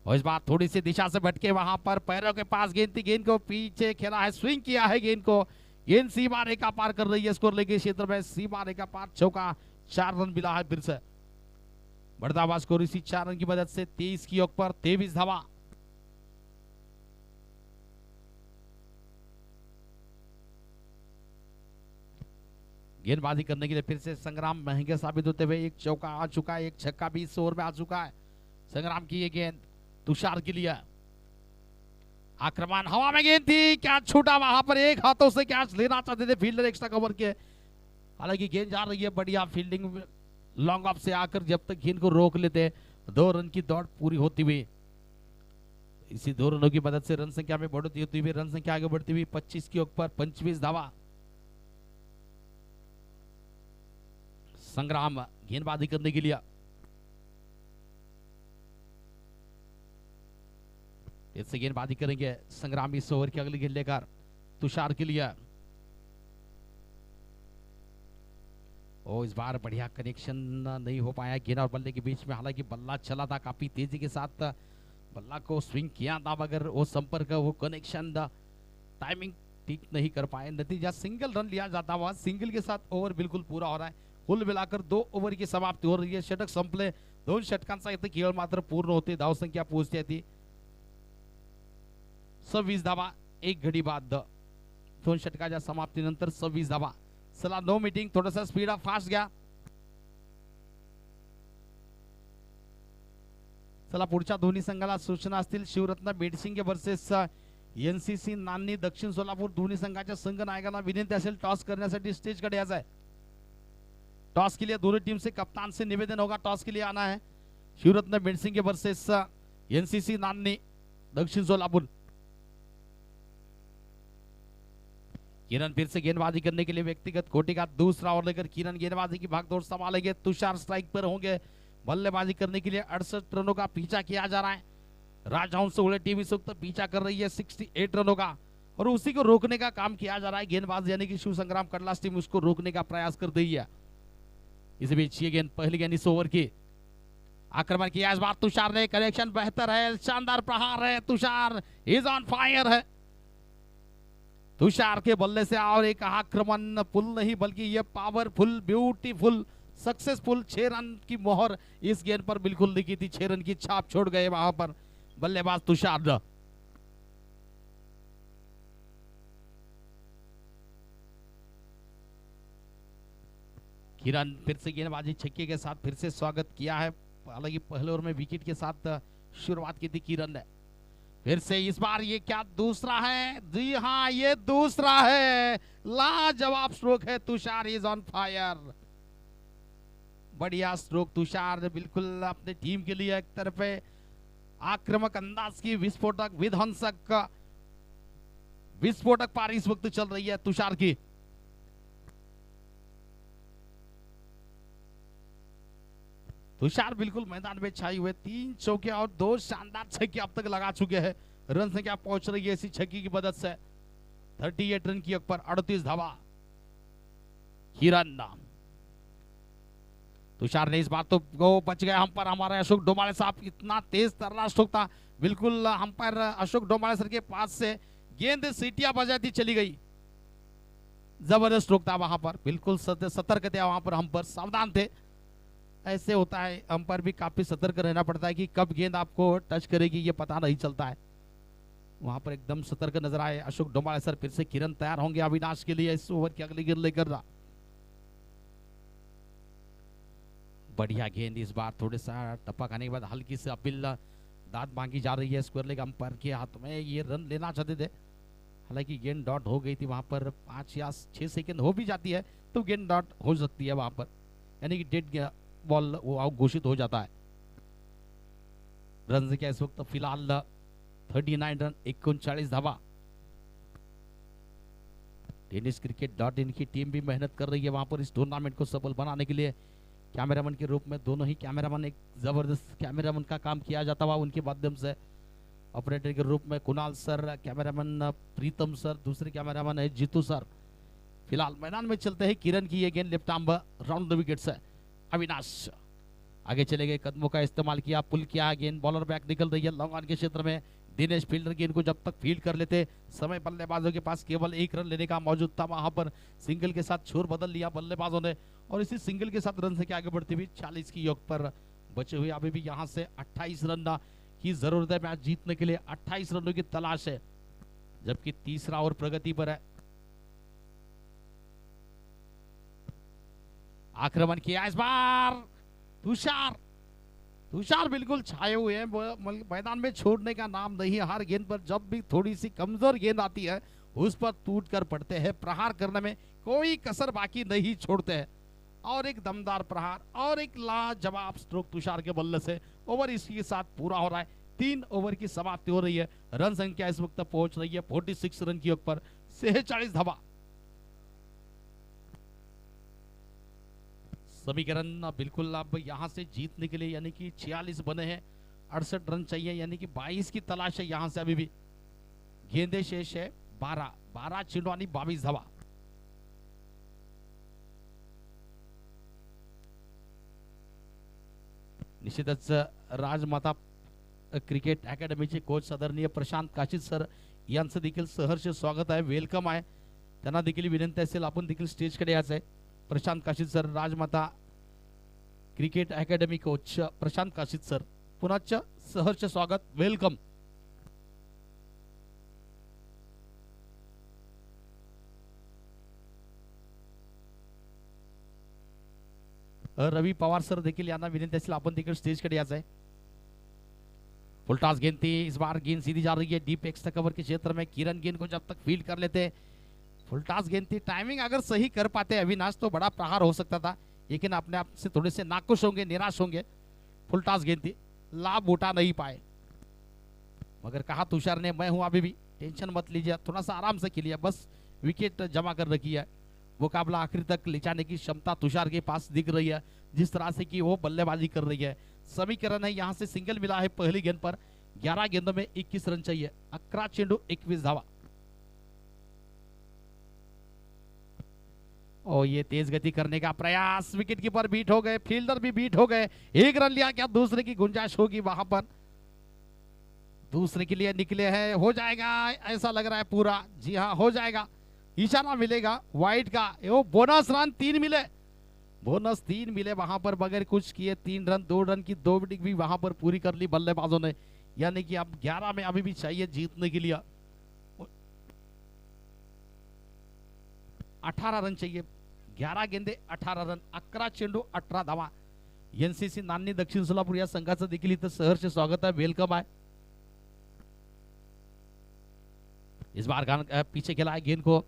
और इस बार थोड़ी सी दिशा से भटके, वहां पर पैरों के पास गेंद थी, गेंद को पीछे खेला है, स्विंग किया है गेंद को, गेंद सीमा रेखा पार कर रही है स्कोर लेके क्षेत्र में, सीमा रेखा पार, चौका, 4 रन मिला है फिर से। बढ़ता हुआ स्कोर इसी 4 रन की मदद से 23 की योग पर 23 धावा। गेंदबाजी करने के लिए फिर से संग्राम महंगे साबित होते हुए एक चौका आ चुका है, एक छक्का भी इस ओवर में आ चुका है। संग्राम की ये गेंद तुषार के लिए, आक्रमण हवा में गेंद थी, क्या छूटा वहां पर, एक हाथों से कैच लेना चाहते थे फील्डर एक्स्ट्रा कवर के, हालांकि गेंद जा रही है, बढ़िया फील्डिंग लॉन्ग ऑफ से आकर जब तक गेंद को रोक लेते 2 रन की दौड़ पूरी होती हुई। इसी 2 रनों की मदद से रन संख्या में बढ़ोतरी होती हुई, रन संख्या आगे बढ़ती हुई 25 की ओर पर 25 धावा। संग्राम गेंदबाजी करने के लिए इससे गेंदबाजी करेंगे संग्राम इस ओवर की अगली गेंद लेकर तुषार के लिए। ओ इस बार बढ़िया कनेक्शन नहीं हो पाया गेंद और बल्ले के बीच में, हालांकि बल्ला चला था काफी तेजी के साथ, बल्ला को स्विंग किया था मगर वो संपर्क, वो कनेक्शन, टाइमिंग ठीक नहीं कर पाए। नतीजा सिंगल रन लिया जाता हुआ, सिंगल के साथ ओवर बिल्कुल पूरा हो रहा है। कुल मिलाकर 2 ओवर की समाप्ती हो रही है। षटक संपले, 2 षटकांचा इथे केवळ मात्र पूर्ण होते, धाव संख्या पोहोचते ती 26 धावा 1 घडी बाद, 2 षटकाच्या समाप्तीनंतर 26 धावा। चला नो मीटिंग, थोडासा स्पीड अप फास्ट घ्या। चला पुढच्या दोन्ही संघाला सूचना असतील। शिवरत्न बेडसिंगे वर्सेस एनसीसी नान्नी दक्षिण सोलापूर, दोन्ही संघाच्या संघ नायकांना विनंती असेल टॉस करण्यासाठी स्टेज कडे यायचं आहे। टॉस के लिए दोनों टीम से कप्तान से निवेदन होगा, टॉस के लिए आना है। Shivratna बेडसिंगे versus NCC Nanni Dakshin Solapur. किरण फिर से गेंदबाजी करने के लिए व्यक्तिगत कोटि का दूसरा ओवर लेकर किरण गेंदबाजी की भागदौड़ संभालेंगे। तुषार स्ट्राइक पर होंगे। बल्लेबाजी करने के लिए 68 रनों का पीछा किया जा रहा है। राजहंस से उड़े टीम इस वक्त पीछा कर रही है 68 रनों का, और उसी को रोकने का काम किया जा रहा है। गेंदबाज यानी कि शिव संग्राम कटलास टीम उसको रोकने का प्रयास कर रही है। इस बीच ये गेंद, पहली गेंद इस ओवर की, आक्रमण किया इस बार तुषार ने, कनेक्शन बेहतर है, शानदार प्रहार है, तुषार इज ऑन फायर है। तुषार के बल्ले से और एक आक्रमण पुल नहीं बल्कि ये पावरफुल, ब्यूटीफुल, सक्सेसफुल 6 रन की मोहर इस गेंद पर बिल्कुल लिखी थी। 6 रन की छाप छोड़ गए वहां पर बल्लेबाज तुषार। किरण फिर से गेंदबाजी छक्के के साथ फिर से स्वागत किया है, हालांकि पहले ओवर में विकेट के साथ शुरुआत की थी किरण ने। फिर से इस बार ये क्या दूसरा है? जी हाँ, ये दूसरा है। लाजवाब स्ट्रोक है, तुषार इज ऑन फायर। बढ़िया स्ट्रोक तुषार, बिल्कुल अपने टीम के लिए एक तरफ आक्रामक अंदाज की विस्फोटक, विध्वंसक, विस्फोटक पारी इस वक्त चल रही है तुषार की। तुषार बिल्कुल मैदान में छाई हुए, 3 चौके और 2 शानदार छक्के अब तक लगा चुके हैं। रन संख्या पहुंच रही है इसी छक्के की मदद से 38 रन की पर 38 धावा। किरण, तुषार ने इस बार तो वो बच गया हम पर, हमारे अशोक डोमाले साहब, इतना तेज तर्रा स्ट्रोक था, बिल्कुल हम पर अशोक डोमाले सर के पास से गेंद सीटियां बजाती चली गई। जबरदस्त स्ट्रोक था वहां पर, बिल्कुल सतर्क थे वहां पर, हम पर सावधान थे। ऐसे होता है, अंपायर भी काफी सतर्क रहना पड़ता है कि कब गेंद आपको टच करेगी ये पता नहीं चलता है। वहां पर एकदम सतर्क नजर आए अशोक डोमाले सर। फिर से किरण तैयार होंगे अविनाश के लिए इस ओवर की अगली गेंद लेकर। बढ़िया गेंद इस बार, थोड़े सा टप्पा खाने के बाद हल्की से अपील दाद मांगी जा रही है स्क्वायर लेग अंपायर के हाथ में। ये रन लेना चाहते थे, हालांकि गेंद डॉट हो गई थी वहां पर, 5 या 6 सेकंड हो भी जाती है तो गेंद डॉट हो सकती है वहां पर, यानी कि डेड बॉल वो आउट घोषित हो जाता है। रन संख्या इस वक्त फिलहाल 39 रन 39 धावा। tenniscricket.in की टीम भी मेहनत कर रही है वहां पर इस टूर्नामेंट को सफल बनाने के लिए। कैमरामैन के रूप में दोनों ही कैमरामैन, एक जबरदस्त कैमरामैन का काम किया जाता हुआ उनके माध्यम से। ऑपरेटर के रूप में कुणाल सर, कैमरामैन प्रीतम सर, दूसरे कैमरामैन है जीतू सर। फिलहाल मैदान में चलते हैं। किरण की ये गेंद left arm round the wicket से। अविनाश आगे चले गए, कदमों का इस्तेमाल किया, पुल किया, गेंद बॉलर बैक निकल रही है लॉन्ग ऑन के क्षेत्र में। दिनेश फील्डर गेंद को जब तक फील्ड कर लेते समय बल्लेबाजों के पास केवल 1 रन लेने का मौजूद था। वहां पर सिंगल के साथ छोर बदल लिया बल्लेबाजों ने और इसी सिंगल के साथ रन से आगे बढ़ती हुई 40 की योग पर बचे हुए अभी भी यहां से 28 रन की जरूरत है मैच जीतने के लिए। 28 रनों की तलाश है, जबकि तीसरा ओवर प्रगति पर है। आक्रमण किया इस बार तुषार बिल्कुल छाए हुए हैं, मैदान में छोड़ने का नाम नहीं है। हर गेंद पर जब भी थोड़ी सी कमजोर गेंद आती है उस पर टूट कर पड़ते हैं। प्रहार करने में कोई कसर बाकी नहीं छोड़ते हैं और एक दमदार प्रहार और एक लाजवाब स्ट्रोक तुषार के बल्ले से ओवर इसके साथ पूरा हो रहा है। 3 ओवर की समाप्ति हो रही है। रन संख्या इस वक्त पहुंच रही है 46 रन की योग पर 46 धावा। समीकरण बिल्कुल अब यहां से जीतने के लिए यानी कि 46 बने हैं, 68 रन चाहिए यानी कि 22 की तलाश है यहां से। अभी भी गेंदे शेष है 12 चिंडवानी 22 धावा। निश्चितच राजमाता क्रिकेट अकॅडमीचे कोच आदरणीय प्रशांत काशीद सर यांचं देखील सहर्ष स्वागत आहे, वेलकम आहे। त्यांना देखील विनंती असेल आपण देखील स्टेजकडे यायचं आहे। प्रशांत काशीद सर, राजमाता क्रिकेट अकॅडमी कोच प्रशांत काशीद सर, पुनश्च सहर्ष स्वागत, वेलकम। रवि पवार सर देखील यांना विनंती असेल आपण देखील स्टेजकडे यायचं आहे। फुलटास गेंद थी, इस बार गेंद सीधी जा रही है डीप एक्स्ट्रा कवर के क्षेत्र में। किरण गेंद को जब तक फील्ड कर लेते, फुलटास गेंद थी, टाइमिंग अगर सही कर पाते अविनाश तो बड़ा प्रहार हो सकता था, लेकिन अपने आप से थोड़े से नाखुश होंगे, निराश होंगे। फुलटास गेंद थी, लाभ उठा नहीं पाए, मगर कहा तुषार ने मैं हूं अभी भी, टेंशन मत लीजिए, थोड़ा सा आराम से खेलिए, बस विकेट जमा कर रखी है। मुकाबला आखिर तक ले जाने की क्षमता तुषार के पास दिख रही है, जिस तरह से कि वो बल्लेबाजी कर रही है। समीकरण है यहां से सिंगल मिला है पहली गेंद पर। 11 गेंदों में 21 रन चाहिए, 11 चेंडू 21 धावा। और ये तेज गति करने का प्रयास, विकेट कीपर बीट हो गए, फील्डर भी बीट हो गए। 1 रन लिया, क्या दूसरे की गुंजाइश होगी वहां पर? दूसरे के लिए निकले हैं, हो जाएगा ऐसा लग रहा है पूरा। जी हाँ, हो जाएगा, इशारा मिलेगा वाइड का। वो बोनस रन 3 मिले, बोनस 3 मिले वहां पर बगैर कुछ किए। 3 रन 2 रन की 2 विकेट भी वहां पर पूरी कर ली बल्लेबाजों ने, यानी कि अब 11 में अभी भी चाहिए जीतने के लिए। 18 रन चाहिए, 11 गेंदे 18 रन, 11 चेंडू 18 धावा। एनसीसी नान्नी दक्षिण सोलापूर या संघाचं देखील इथं सहर्ष स्वागत आहे, वेलकम आहे। इस बार पीछे खेला है गेंद को,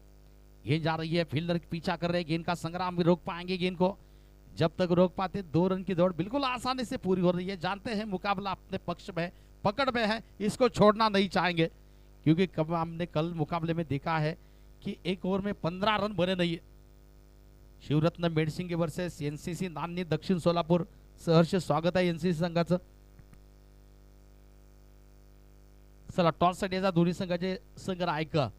गेंद जा रही है, फील्डर पीछा कर रहे हैं, गेंद का संग्राम भी रोक पाएंगे गेंद को? जब तक रोक पाते 2 रन की दौड़ बिल्कुल आसानी से पूरी हो रही है। जानते हैं मुकाबला अपने पक्ष में है, पकड़ में है, इसको छोड़ना नहीं चाहेंगे, क्योंकि हमने कल मुकाबले में देखा है कि 1 ओवर में 15 रन बने नहीं है। शिवरत्न मेडसिंगे वर्सेस एनसीसी नान्नी दक्षिण सोलापूर, सहर्ष स्वागत आहे एनसीसी संघाचं। चला टॉस साठी दोन्ही संघाचे संघ ऐका।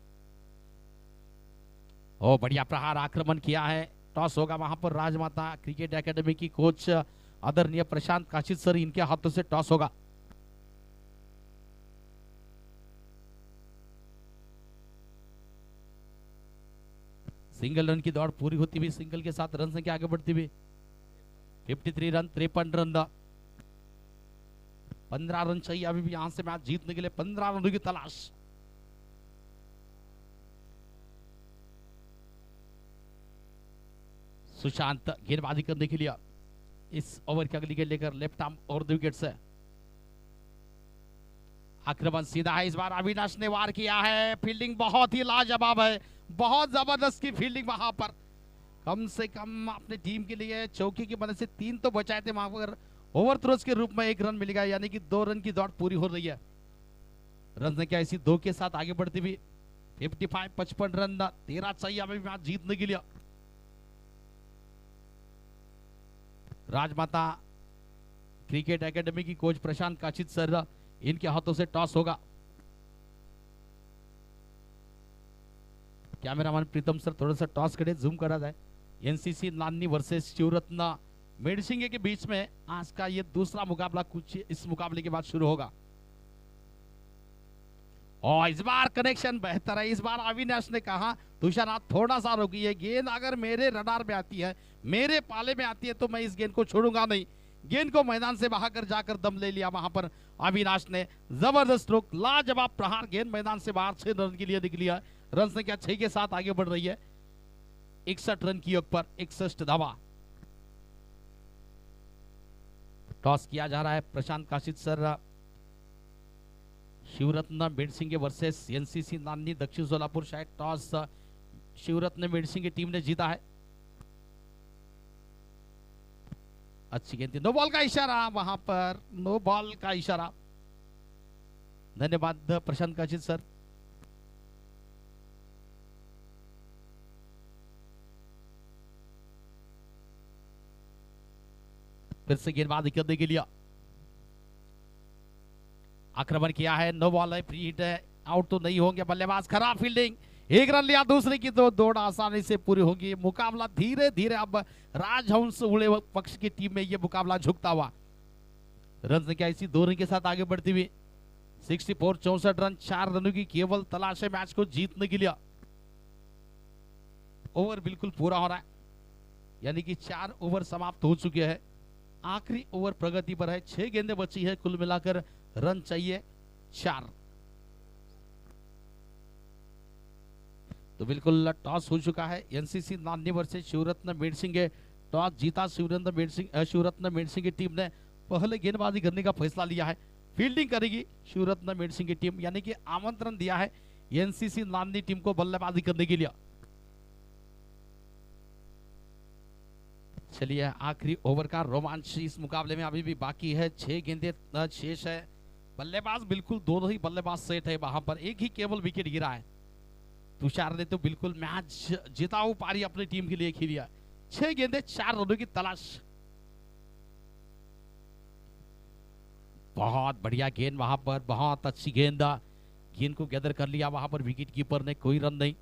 ओ बढ़िया प्रहार, आक्रमण किया है, टॉस होगा वहां पर। राजमाता क्रिकेट एकेडमी की कोच आदरणीय प्रशांत काशीद सर, इनके हाथों से टॉस होगा। सिंगल रन की दौड़ पूरी होती हुई, सिंगल के साथ रन संख्या आगे बढ़ती हुई 53 रन, 53 रन, 15 रन चाहिए अभी भी यहां से मैच जीतने के लिए। 15 रनों की तलाश। सुशांत गेंदबाजी करने के लिए इस ओवर की अगली गेंद लेकर लेफ्ट आर्म और 2 विकेट से। आक्रमण सीधा है, इस बार अविनाश ने वार किया है, फील्डिंग बहुत ही लाजवाब है, बहुत जबरदस्त की फील्डिंग वहां पर। कम से कम अपने टीम के लिए चौकी की मदद से 3 तो बचाए थे वहां पर। ओवर थ्रोज के रूप में 1 रन मिलेगा, यानी कि 2 रन की दौड़ पूरी हो रही है। रन संख्या इसी 2 के साथ आगे बढ़ती हुई 55 रन 13 चाहिए हमें मैच जीतने के लिए। राजमाता क्रिकेट एकेडमी की कोच प्रशांत काशिद सर, इनके हाथों से टॉस होगा। कैमरामैन प्रीतम सर थोड़ा सा टॉस करे, जूम करा जाए। एनसीसी नान्नी वर्सेस शिवरत्न मेडसिंगे के बीच में आज का ये दूसरा मुकाबला कुछ इस मुकाबले के बाद शुरू होगा। और इस बार कनेक्शन बेहतर है। इस बार अविनाश ने कहा तुषार आप थोड़ा सा रुकिए, गेंद अगर मेरे रडार में आती है, मेरे पाले में आती है तो मैं इस गेंद को छोड़ूंगा नहीं। गेंद को मैदान से बाहर जाकर दम ले लिया वहां पर अविनाश ने। जबरदस्त स्ट्रोक, लाजवाब प्रहार, गेंद मैदान से बाहर 6 रन के लिए निकली है। रन संख्या 6 के साथ आगे बढ़ रही है। 61 रन की योग पर 61 धावा। टॉस किया जा रहा है। Prashant Kashid sir, Shivratna Medsinge versus NCC Nanni Dakshin Solapur. शायद टॉस शिवरत्न मेडसिंगे टीम ने जीता है। अच्छी गेंद थी, नो बॉल का इशारा, वहां पर नो बॉल का इशारा। धन्यवाद प्रशांत काशिद सर। फिर से गेंदबाजी करने के लिए आक्रमण किया है। नो बॉल है, फ्री हिट है, आउट तो नहीं होंगे बल्लेबाज। खराब फील्डिंग, 1 रन लिया, दूसरे की तो दौड़ आसानी से पूरी होगी। मुकाबला धीरे धीरे अब राजहंस उड़े पक्ष की टीम में यह मुकाबला झुकता हुआ। रन संख्या इसी 2 रन के साथ आगे बढ़ती हुई 64 64 रन, 4 रनों की केवल तलाश है मैच को जीतने के लिए। ओवर बिल्कुल पूरा हो रहा है, यानी कि 4 ओवर समाप्त हो चुके हैं। आखिरी ओवर प्रगति पर है। 6 गेंदें बची है, कुल मिलाकर रन चाहिए 4। तो बिल्कुल टॉस हो चुका है। NCC Nanni versus Shivratna Medsinge. Toss जीता शिवरत्न मेडसिंगे टीम ने पहले गेंदबाजी करने का फैसला लिया है। फील्डिंग करेगी शिवरत्न मेडसिंगे टीम, यानी कि आमंत्रण दिया है एनसीसी नान्नी टीम को बल्लेबाजी करने के लिए। चलिए, आखिरी ओवर का रोमांच इस मुकाबले में अभी भी बाकी है। 6 गेंदें शेष है। बल्लेबाज बिल्कुल दोनों ही बल्लेबाज सेट है। वहां पर एक ही केवल विकेट गिरा है। तुषार ने तो बिल्कुल मैच जिताऊ पारी अपनी टीम के लिए खेली है। 6 गेंदें 4 रनों की तलाश। बहुत बढ़िया गेंद वहां पर, बहुत अच्छी गेंद। गेंद को गैदर कर लिया वहां पर विकेट कीपर ने, कोई रन नहीं।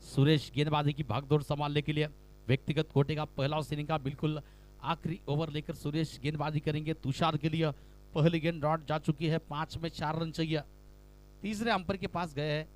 सुरेश गेंदबाजी की भागदौड़ संभालने के लिए व्यक्तिगत कोटे का पहला इनिंग का बिल्कुल आखिरी ओवर लेकर सुरेश गेंदबाजी करेंगे। तुषार के लिए पहली गेंद डॉट जा चुकी है। 5 में 4 रन चाहिए। तीसरे अंपायर के पास गए हैं।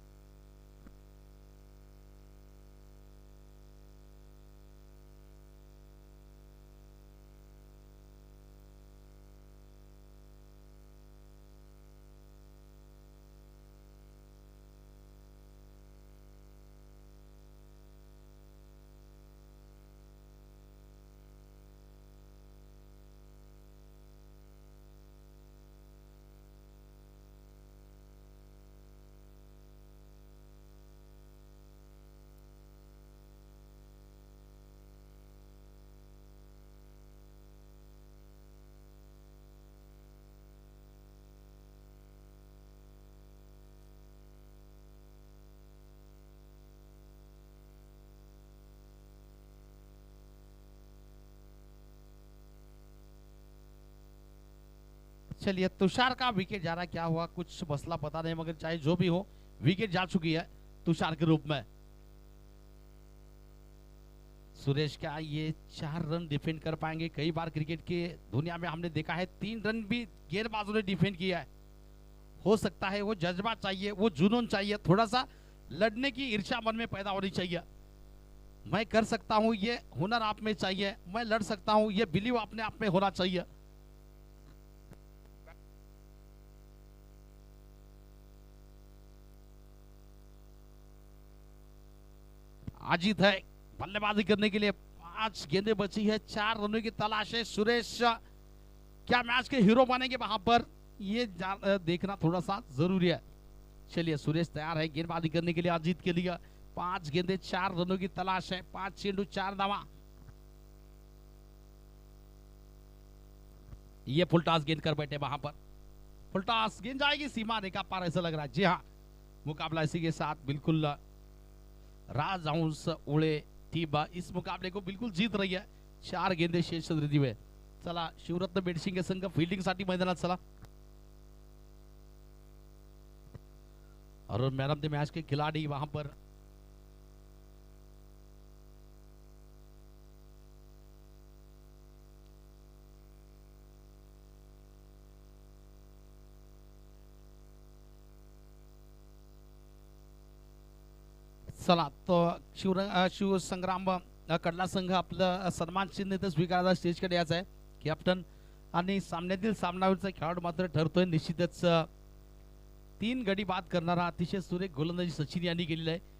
चलिए, तुषार का विकेट जा रहा, क्या हुआ कुछ मसला पता नहीं, मगर चाहे जो भी हो विकेट जा चुकी है तुषार के रूप में। सुरेश क्या ये 4 रन डिफेंड कर पाएंगे? कई बार क्रिकेट के दुनिया में हमने देखा है 3 रन भी गेंदबाजों ने डिफेंड किया है। हो सकता है वो जज्बा चाहिए, वो जुनून चाहिए, थोड़ा सा लड़ने की ईर्ष्या मन में पैदा होनी चाहिए। मैं कर सकता हूं, ये हुनर आप में चाहिए। मैं लड़ सकता हूं, ये बिलीव अपने आप में होना चाहिए। अजीत है बल्लेबाजी करने के लिए। 5 गेंदें बची है, 4 रनों की तलाश है। सुरेश क्या मैच के हीरो बनेंगे वहां पर, ये देखना थोड़ा सा जरूरी है। चलिए, सुरेश तैयार है गेंदबाजी करने के लिए अजीत के लिए। 5 गेंदें 4 रनों की तलाश है। 5 चेंडू 4 दावा। ये फुलटास गेंद कर बैठे वहां पर। फुलटास गेंद जाएगी सीमा रेखा पार, ऐसा लग रहा है। जी हाँ, मुकाबला इसी के साथ बिल्कुल राजहंस उळे टीम इस मुकाबले को बिल्कुल जीत रही है। 4 गेंदे शेष धर्ती में। चला शिवरत्न बेडशिंगे संघ फील्डिंग साठी मैदानात चला। और मैन ऑफ द मैच के खिलाड़ी वहां पर चला तो शिव संग्राम कडला संघ आपलं सन्मान चिन्ह इथं स्वीकारायला स्टेजकडे यायचं आहे। कॅप्टन आणि सामन्यातील सामनावीरचा खेळाडू मात्र ठरतोय निश्चितच 3 गडी बाद करणारा अतिशय सुरेख गोलंदाजी सचिन यांनी केलेली आहे।